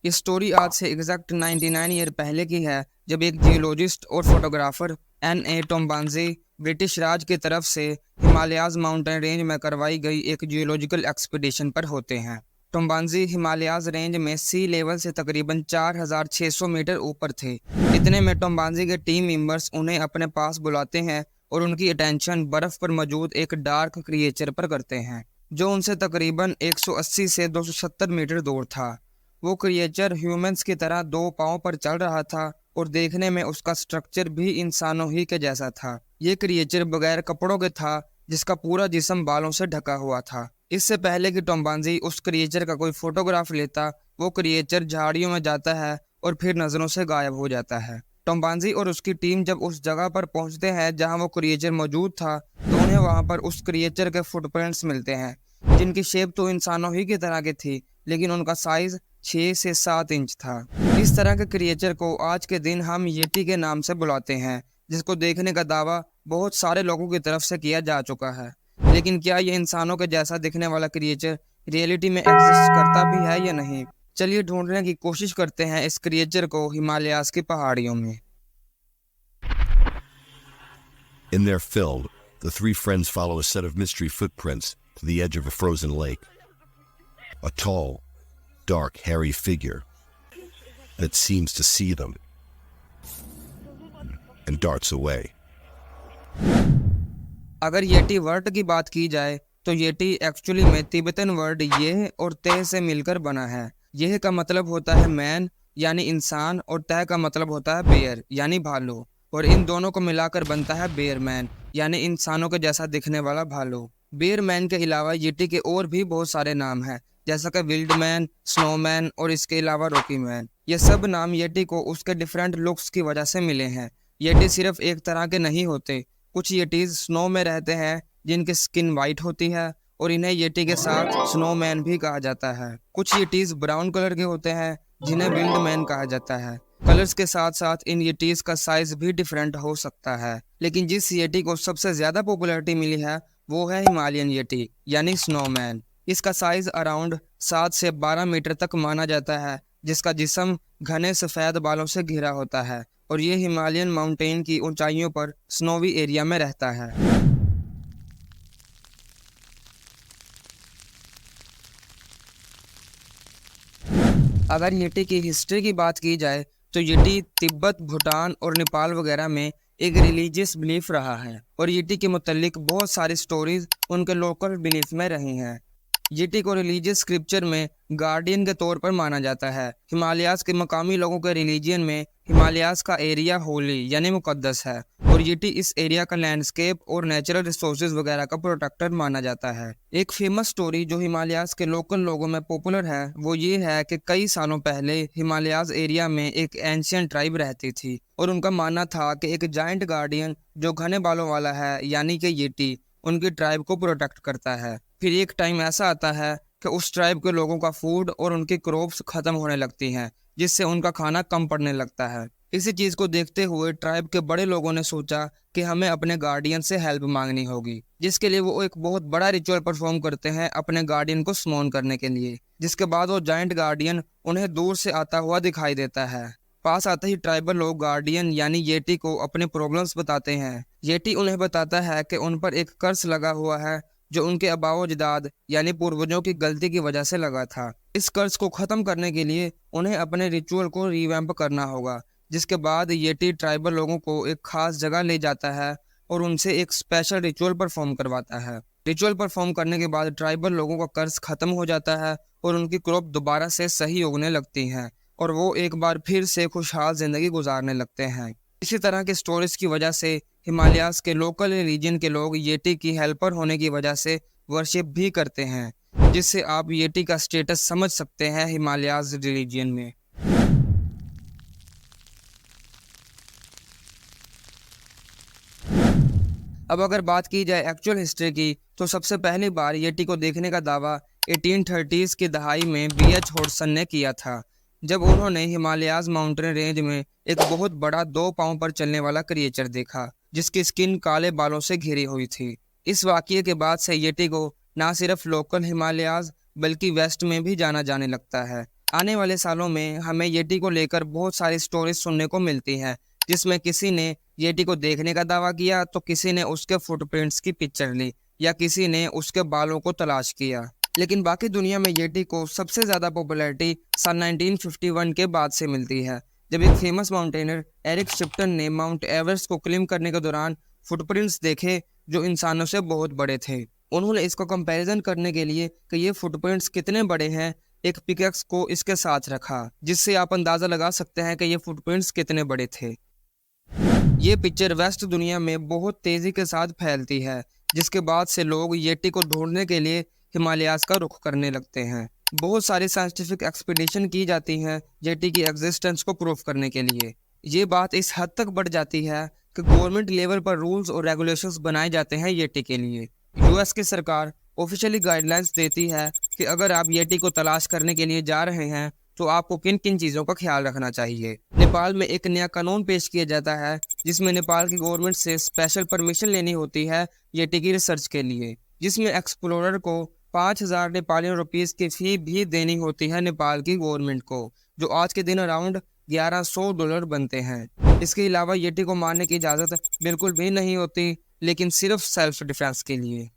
ये स्टोरी आज से एग्जैक्ट 99 ईयर पहले की है, जब एक जियोलॉजिस्ट और फोटोग्राफर N.A. टोम्बांजी ब्रिटिश राज की तरफ से हिमालयाज माउंटेन रेंज में करवाई गई एक जियोलॉजिकल एक्सपीडिशन पर होते हैं। टोम्बांजी हिमालयाज रेंज में सी लेवल से तकरीबन 4600 मीटर ऊपर थे। इतने में टोम्बांजी के टीम मेंबर्स उन्हें अपने पास बुलाते हैं और उनकी अटेंशन बर्फ पर मौजूद एक डार्क क्रिएचर पर करते हैं, जो उनसे तकरीबन 180 से 270 मीटर दूर था। वो क्रिएचर ह्यूमंस की तरह दो पाँव पर चल रहा था और देखने में उसका स्ट्रक्चर भी इंसानों ही के जैसा था। ये क्रिएचर बगैर कपड़ों के था, जिसका पूरा जिस्म बालों से ढका हुआ था। इससे पहले कि टोम्बांजी उस क्रिएचर का कोई फोटोग्राफ लेता, वो क्रिएचर झाड़ियों में जाता है और फिर नजरों से गायब हो जाता है। टोम्बांजी और उसकी टीम जब उस जगह पर पहुंचते हैं जहां वो क्रिएचर मौजूद था, तो उन्हें वहां पर उस क्रिएचर के फुटप्रिंट्स मिलते हैं, जिनकी शेप तो इंसानों ही की तरह की थी, लेकिन उनका साइज 6 से 7 इंच था। इस तरह के क्रिएचर को आज के दिन हम येटी के नाम से बुलाते हैं, जिसको देखने का दावा बहुत सारे लोगों की तरफ से किया जा चुका है। लेकिन क्या ये इंसानों के जैसा दिखने वाला क्रिएचर रियलिटी में एग्जिस्ट करता भी है या नहीं? चलिए ढूंढने की कोशिश करते हैं इस क्रिएचर को हिमालयाज की पहाड़ियों में। In their film, the three friends follow a set of mystery footprints to the edge of a frozen lake. A tall, dark, hairy figure that seems to see them and darts away. अगर Yeti word की बात की जाए तो Yeti actually में Tibetan word येह और Teh से मिलकर बना है। येह का मतलब होता है मैन यानी इंसान और तेह का मतलब होता है बेयर यानी भालू, और इन दोनों को मिलाकर बनता है बेयर मैन यानी इंसानों के जैसा दिखने वाला भालू। बेयर मैन के अलावा येटी के और भी बहुत सारे नाम हैं, जैसा कि विल्ड मैन, स्नोमैन और इसके अलावा रॉकी मैन। ये सब नाम येटी को उसके डिफरेंट लुक्स की वजह से मिले हैं। येटी सिर्फ एक तरह के नहीं होते। कुछ येटीज स्नो में रहते हैं जिनकी स्किन वाइट होती है और इन्हें येटी के साथ स्नोमैन भी कहा जाता है। कुछ येटीज ब्राउन कलर के होते हैं जिन्हें विल्ड मैन कहा जाता है। कलर्स के साथ साथ इन येटीज का साइज भी डिफरेंट हो सकता है, लेकिन जिस येटी को सबसे ज्यादा पॉपुलैरिटी मिली है वो है हिमालयन येटी यानी स्नोमैन। इसका साइज अराउंड 7 से 12 मीटर तक माना जाता है, जिसका जिस्म घने सफेद बालों से घिरा होता है और ये हिमालयन माउंटेन की ऊंचाइयों पर स्नोवी एरिया में रहता है। अगर येटी की हिस्ट्री की बात की जाए तो येटी तिब्बत, भूटान और नेपाल वगैरह में एक रिलीजियस बिलीफ रहा है और येटी के मुतालिक बहुत सारी स्टोरीज उनके लोकल बिलीफ में रही हैं। येटी को रिलीजियस स्क्रिप्चर में गार्डियन के तौर पर माना जाता है। हिमालयाज के मकामी लोगों के रिलीजियन में हिमालयाज का एरिया होली यानी मुकद्दस है और येटी इस एरिया का लैंडस्केप और नेचुरल रिसोर्सेज वगैरह का प्रोटेक्टर माना जाता है। एक फेमस स्टोरी जो हिमालयाज के लोकल लोगों में पॉपुलर है वो ये है कि कई सालों पहले हिमालयाज एरिया में एक एंशियंट ट्राइब रहती थी और उनका मानना था कि एक जाइंट गार्डियन जो घने बालों वाला है यानी कि येटी उनकी ट्राइब को प्रोटेक्ट करता है। फिर एक टाइम ऐसा आता है कि उस ट्राइब के लोगों का फूड और उनकी क्रॉप्स खत्म होने लगती हैं, जिससे उनका खाना कम पड़ने लगता है। इसी चीज को देखते हुए ट्राइब के बड़े लोगों ने सोचा कि हमें अपने गार्डियन से हेल्प मांगनी होगी, जिसके लिए वो एक बहुत बड़ा रिचुअल परफॉर्म करते हैं अपने गार्डियन को समॉन करने के लिए। जिसके बाद वो जाइंट गार्डियन उन्हें दूर से आता हुआ दिखाई देता है। पास आते ही ट्राइबल लोग गार्डियन यानी येटी को अपने प्रॉब्लम्स बताते हैं। येटी उन्हें बताता है कि उन पर एक कर्स लगा हुआ है जो उनके आबाओ-अजदाद यानी पूर्वजों की गलती की वजह से लगा था। इस कर्ज को खत्म करने के लिए उन्हें अपने रिचुअल को रिवैम्प करना होगा, जिसके बाद येटी ट्राइबल लोगों को एक खास जगह ले जाता है और उनसे एक स्पेशल रिचुअल परफॉर्म करवाता है। रिचुअल परफॉर्म करने के बाद ट्राइबल लोगों का कर्ज खत्म हो जाता है और उनकी क्रॉप दोबारा से सही उगने लगती है और वो एक बार फिर से खुशहाल जिंदगी गुजारने लगते हैं। इसी तरह के स्टोरीज की वजह से हिमालयाज के लोकल रीजन के लोग येटी की हेल्पर होने की वजह से वर्शिप भी करते हैं, जिससे आप येटी का स्टेटस समझ सकते हैं हिमालयाज रिलीजन में। अब अगर बात की जाए एक्चुअल हिस्ट्री की तो सबसे पहली बार येटी को देखने का दावा 1830s की दहाई में B.H. हॉडसन ने किया था, जब उन्होंने हिमालयाज माउंटेन रेंज में एक बहुत बड़ा 2 पाँव पर चलने वाला क्रिएचर देखा जिसकी स्किन काले बालों से घिरी हुई थी। इस वाकये के बाद से येटी को ना सिर्फ लोकल हिमालयाज बल्कि वेस्ट में भी जाना जाने लगता है। आने वाले सालों में हमें येटी को लेकर बहुत सारी स्टोरीज सुनने को मिलती हैं, जिसमें किसी ने येटी को देखने का दावा किया तो किसी ने उसके फुटप्रिंट्स की पिक्चर ली या किसी ने उसके बालों को तलाश किया। लेकिन बाकी दुनिया में येटी को सबसे ज़्यादा पॉपुलैरिटी सन 1951 के बाद से मिलती है, जब एक फेमस माउंटेनर एरिक शिप्टन ने माउंट एवरेस्ट को क्लिम करने के दौरान फुटप्रिंट्स देखे जो इंसानों से बहुत बड़े थे। उन्होंने इसको कंपैरिजन करने के लिए कि ये फुटप्रिंट्स कितने बड़े हैं, एक पिकेक्स को इसके साथ रखा, जिससे आप अंदाज़ा लगा सकते हैं कि ये फुटप्रिंट्स कितने बड़े थे। ये पिक्चर वेस्ट दुनिया में बहुत तेज़ी के साथ फैलती है, जिसके बाद से लोग येटी को ढूंढने के लिए हिमालयाज़ का रुख करने लगते हैं। बहुत सारी साइंटिफिक एक्सपीडिशन की जाती हैं येटी की एग्जिस्टेंस को प्रूव करने के लिए। ये बात इस हद तक बढ़ जाती है कि गवर्नमेंट लेवल पर रूल्स और रेगुलेशंस बनाए जाते हैं येटी के लिए। यूएस की सरकार ऑफिशियली गाइडलाइंस देती है कि अगर आप येटी को तलाश करने के लिए जा रहे हैं तो आपको किन किन चीज़ों का ख्याल रखना चाहिए। नेपाल में एक नया कानून पेश किया जाता है जिसमें नेपाल की गवर्नमेंट से स्पेशल परमिशन लेनी होती है येटी की रिसर्च के लिए, जिसमें एक्सप्लोरर को 5,000 नेपाली रुपीस की फ़ी भी देनी होती है नेपाल की गवर्नमेंट को, जो आज के दिन अराउंड $1100 बनते हैं। इसके अलावा येटी को मारने की इजाज़त बिल्कुल भी नहीं होती, लेकिन सिर्फ सेल्फ डिफेंस के लिए।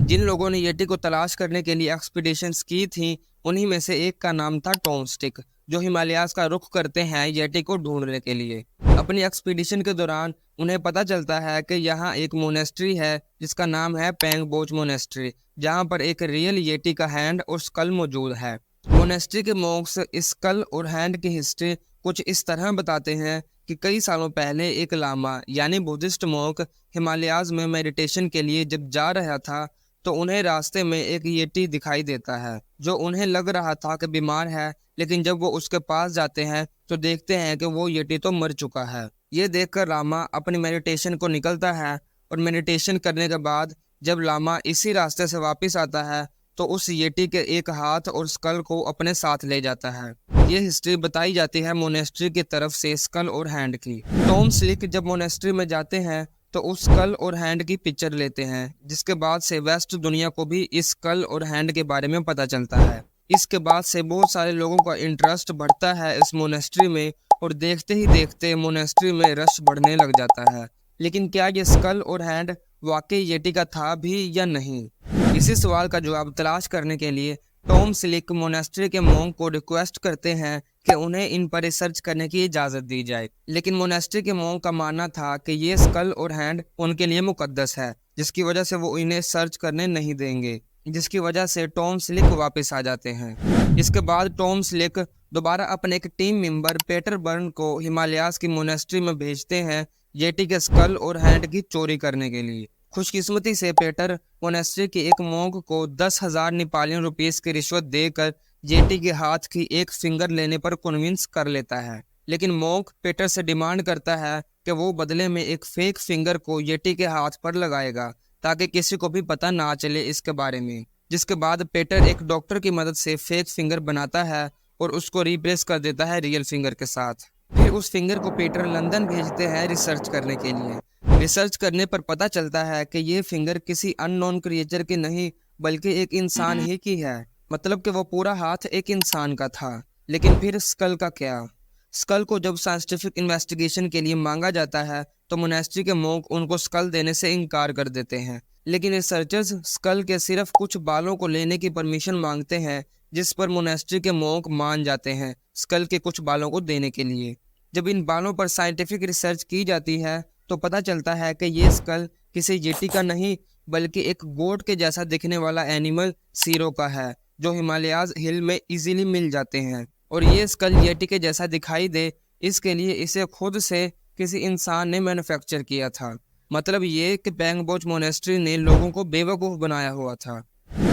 जिन लोगों ने येटी को तलाश करने के लिए एक्सपीडिशंस की थी, उन्हीं में से एक का नाम था टॉम स्टिक, जो हिमालयाज़ का रुख करते हैं येटी को ढूंढने के लिए। अपनी एक्सपीडिशन के दौरान उन्हें पता चलता है कि यहाँ एक मोनेस्ट्री है जिसका नाम है पेंगबोच मोनेस्ट्री, जहाँ पर एक रियल येटी का हैंड और स्कल मौजूद है। मोनेस्ट्री के मॉन्क्स इस स्कल और हैंड की हिस्ट्री कुछ इस तरह बताते हैं कि कई सालों पहले एक लामा यानी बुद्धिस्ट मॉन्क हिमालयाज़ में मेडिटेशन के लिए जब जा रहा था तो उन्हें रास्ते में एक येटी दिखाई देता है जो उन्हें लग रहा था कि बीमार है, लेकिन जब वो उसके पास जाते हैं तो देखते हैं कि वो येटी तो मर चुका है। ये देखकर लामा अपनी मेडिटेशन को निकलता है और मेडिटेशन करने के बाद जब लामा इसी रास्ते से वापस आता है तो उस येटी के एक हाथ और स्कल को अपने साथ ले जाता है। ये हिस्ट्री बताई जाती है मोनेस्ट्री की तरफ से स्कल और हैंड की। टॉम स्लिक जब मोनेस्ट्री में जाते हैं तो उस स्कल और हैंड की पिक्चर लेते हैं, जिसके बाद से वेस्ट दुनिया को भी इस स्कल और हैंड के बारे में पता चलता है। इसके बाद से बहुत सारे लोगों का इंटरेस्ट बढ़ता है इस मोनेस्ट्री में और देखते ही देखते मोनेस्ट्री में रश बढ़ने लग जाता है। लेकिन क्या ये स्कल और हैंड वाकई येटी का था भी या नहीं? इसी सवाल का जवाब तलाश करने के लिए टॉम स्लिक मोनेस्ट्री के मॉन्क को रिक्वेस्ट करते हैं कि उन्हें इन पर रिसर्च करने की इजाज़त दी जाए, लेकिन मोनेस्ट्री के मॉन्क का मानना था कि ये स्कल और हैंड उनके लिए मुकद्दस है, जिसकी वजह से वो इन्हें सर्च करने नहीं देंगे, जिसकी वजह से टॉम स्लिक वापस आ जाते हैं। इसके बाद टॉम स्लिक दोबारा अपने एक टीम मेंबर पीटर बर्न को हिमालयाज़ की मोनेस्ट्री में भेजते हैं येटी के स्कल और हैंड की चोरी करने के लिए। खुशकिस्मती से पीटर मोनेस्ट्री के एक मॉन्क को 10,000 नेपाली रुपीस की रिश्वत देकर येटी के हाथ की एक फिंगर लेने पर कन्विंस कर लेता है, लेकिन मॉन्क पीटर से डिमांड करता है कि वो बदले में एक फेक फिंगर को येटी के हाथ पर लगाएगा ताकि किसी को भी पता ना चले इसके बारे में। जिसके बाद पीटर एक डॉक्टर की मदद से फेक फिंगर बनाता है और उसको रिप्लेस कर देता है रियल फिंगर के साथ। फिर उस फिंगर को पीटर लंदन भेजते हैं रिसर्च करने के लिए। रिसर्च करने पर पता चलता है कि ये फिंगर किसी अननोन क्रिएचर की नहीं बल्कि एक इंसान ही की है, मतलब कि वो पूरा हाथ एक इंसान का था। लेकिन फिर स्कल का क्या? स्कल को जब साइंटिफिक इन्वेस्टिगेशन के लिए मांगा जाता है तो मोनेस्ट्री के मॉन्क उनको स्कल देने से इनकार कर देते हैं, लेकिन रिसर्चर्स स्कल के सिर्फ कुछ बालों को लेने की परमिशन मांगते हैं, जिस पर मोनेस्ट्री के मॉन्क मान जाते हैं स्कल के कुछ बालों को देने के लिए। जब इन बालों पर साइंटिफिक रिसर्च की जाती है तो पता चलता है कि ये स्कल किसी येटी का नहीं बल्कि एक गोट के जैसा दिखने वाला एनिमल सीरो का है, जो हिमालयाज़ हिल में इजीली मिल जाते हैं। और ये स्कल येटी के जैसा दिखाई दे इसके लिए इसे खुद से किसी इंसान ने मैन्युफैक्चर किया था, मतलब ये कि पेंगबोच मोनेस्ट्री ने लोगों को बेवकूफ़ बनाया हुआ था।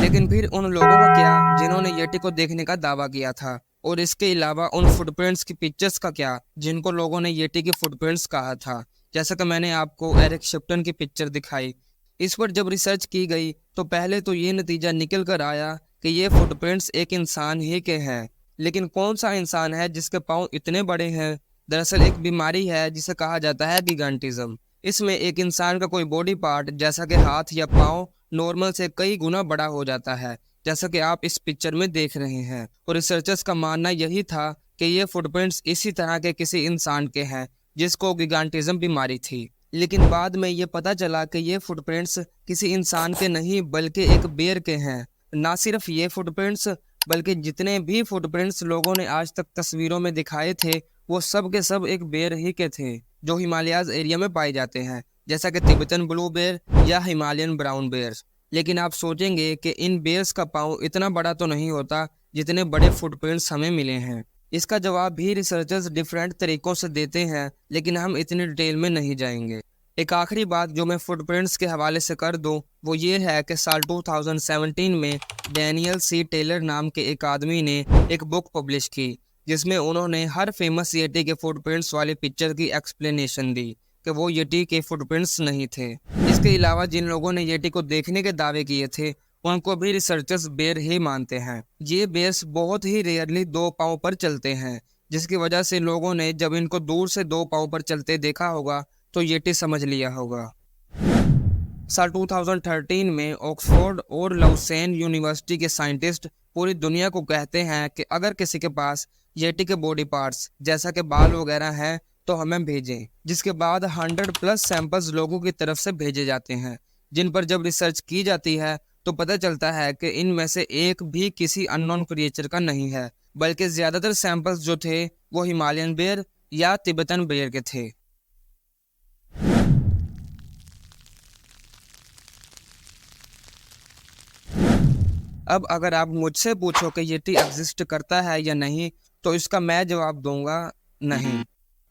लेकिन फिर उन लोगों का क्या जिन्होंने येटी को देखने का दावा किया था? और इसके अलावा उन फुटप्रिंट्स की पिक्चर्स का क्या जिनको लोगों ने येटी के फुटप्रिंट्स कहा था, जैसा कि मैंने आपको एरिक शिप्टन की पिक्चर दिखाई। इस पर जब रिसर्च की गई तो पहले तो ये नतीजा निकल कर आया कि ये फुटप्रिंट्स एक इंसान ही के हैं, लेकिन कौन सा इंसान है जिसके पाँव इतने बड़े हैं? दरअसल एक बीमारी है जिसे कहा जाता है गिगांटिज्म। इसमें एक इंसान का कोई बॉडी पार्ट जैसा कि हाथ या पाँव नॉर्मल से कई गुना बड़ा हो जाता है, जैसा कि आप इस पिक्चर में देख रहे हैं। और रिसर्चर्स का मानना यही था कि ये फुटप्रिंट्स इसी तरह के किसी इंसान के हैं जिसको गिगांटिज्म बीमारी थी। लेकिन बाद में ये पता चला कि ये फुटप्रिंट्स किसी इंसान के नहीं बल्कि एक बेर के हैं। ना सिर्फ ये फुटप्रिंट्स बल्कि जितने भी फुटप्रिंट्स लोगों ने आज तक तस्वीरों में दिखाए थे वो सब के सब एक बेर ही के थे जो हिमालयाज एरिया में पाए जाते हैं, जैसा कि तिब्बतन ब्लू बेर या हिमालयन ब्राउन बेर। लेकिन आप सोचेंगे कि इन बेर्स का पाँव इतना बड़ा तो नहीं होता जितने बड़े फुटप्रिंट्स हमें मिले हैं। इसका जवाब भी रिसर्चर्स डिफरेंट तरीकों से देते हैं, लेकिन हम इतनी डिटेल में नहीं जाएंगे। एक आखिरी बात जो मैं फुटप्रिंट्स के हवाले से कर दूं वो ये है कि साल 2017 में डैनियल सी टेलर नाम के एक आदमी ने एक बुक पब्लिश की जिसमें उन्होंने हर फेमस येटी के फुटप्रिंट्स वाली पिक्चर की एक्सप्लेनेशन दी कि वो येटी के फुटप्रिंट्स नहीं थे। इसके अलावा जिन लोगों ने येटी को देखने के दावे किए थे उनको भी रिसर्चर्स बेर ही मानते हैं। ये बेर्स बहुत ही रेयरली 2 पाँव पर चलते हैं, जिसकी वजह से लोगों ने जब इनको दूर से 2 पाँव पर चलते देखा होगा तो येटी समझ लिया होगा। साल 2013 में ऑक्सफोर्ड और लाउसेन यूनिवर्सिटी के साइंटिस्ट पूरी दुनिया को कहते हैं कि अगर किसी के पास येटी के बॉडी पार्ट्स जैसा कि बाल वगैरह हैं तो हमें भेजें। जिसके बाद 100+ सैंपल्स लोगों की तरफ से भेजे जाते हैं, जिन पर जब रिसर्च की जाती है तो पता चलता है कि इनमें से एक भी किसी अननोन क्रिएचर का नहीं है, बल्कि ज़्यादातर सैंपल्स जो थे वो हिमालयन बेर या तिब्बतन बेर के थे। अब अगर आप मुझसे पूछो कि येटी एग्जिस्ट करता है या नहीं तो इसका मैं जवाब दूंगा नहीं।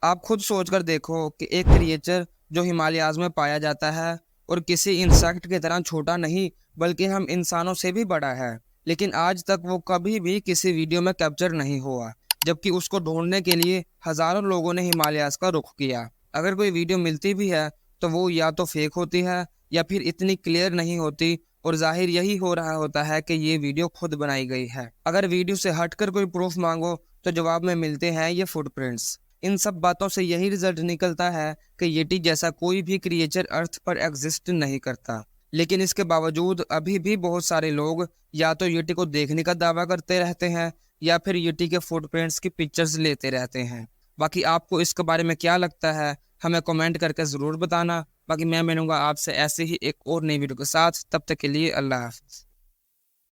आप खुद सोचकर देखो कि एक क्रिएचर जो हिमालयाज में पाया जाता है और किसी इंसेक्ट की तरह छोटा नहीं बल्कि हम इंसानों से भी बड़ा है, लेकिन आज तक वो कभी भी किसी वीडियो में कैप्चर नहीं हुआ, जबकि उसको ढूंढने के लिए हजारों लोगों ने हिमालयाज का रुख किया। अगर कोई वीडियो मिलती भी है तो वो या तो फेक होती है या फिर इतनी क्लियर नहीं होती, और जाहिर यही हो रहा होता है कि ये वीडियो खुद बनाई गई है। अगर वीडियो से हटकर कोई प्रूफ मांगो तो जवाब में मिलते हैं ये फुटप्रिंट्स। इन सब बातों से यही रिजल्ट निकलता है कि येटी जैसा कोई भी क्रिएचर अर्थ पर एग्जिस्ट नहीं करता। लेकिन इसके बावजूद अभी भी बहुत सारे लोग या तो येटी को देखने का दावा करते रहते हैं या फिर येटी के फुटप्रिंट्स की पिक्चर्स लेते रहते हैं। बाकी आपको इसके बारे में क्या लगता है हमें कमेंट करके ज़रूर बताना। बाकी मैं मिलूंगा आपसे ऐसे ही एक और नई वीडियो के साथ, तब तक के लिए अल्लाह हाफ़िज़।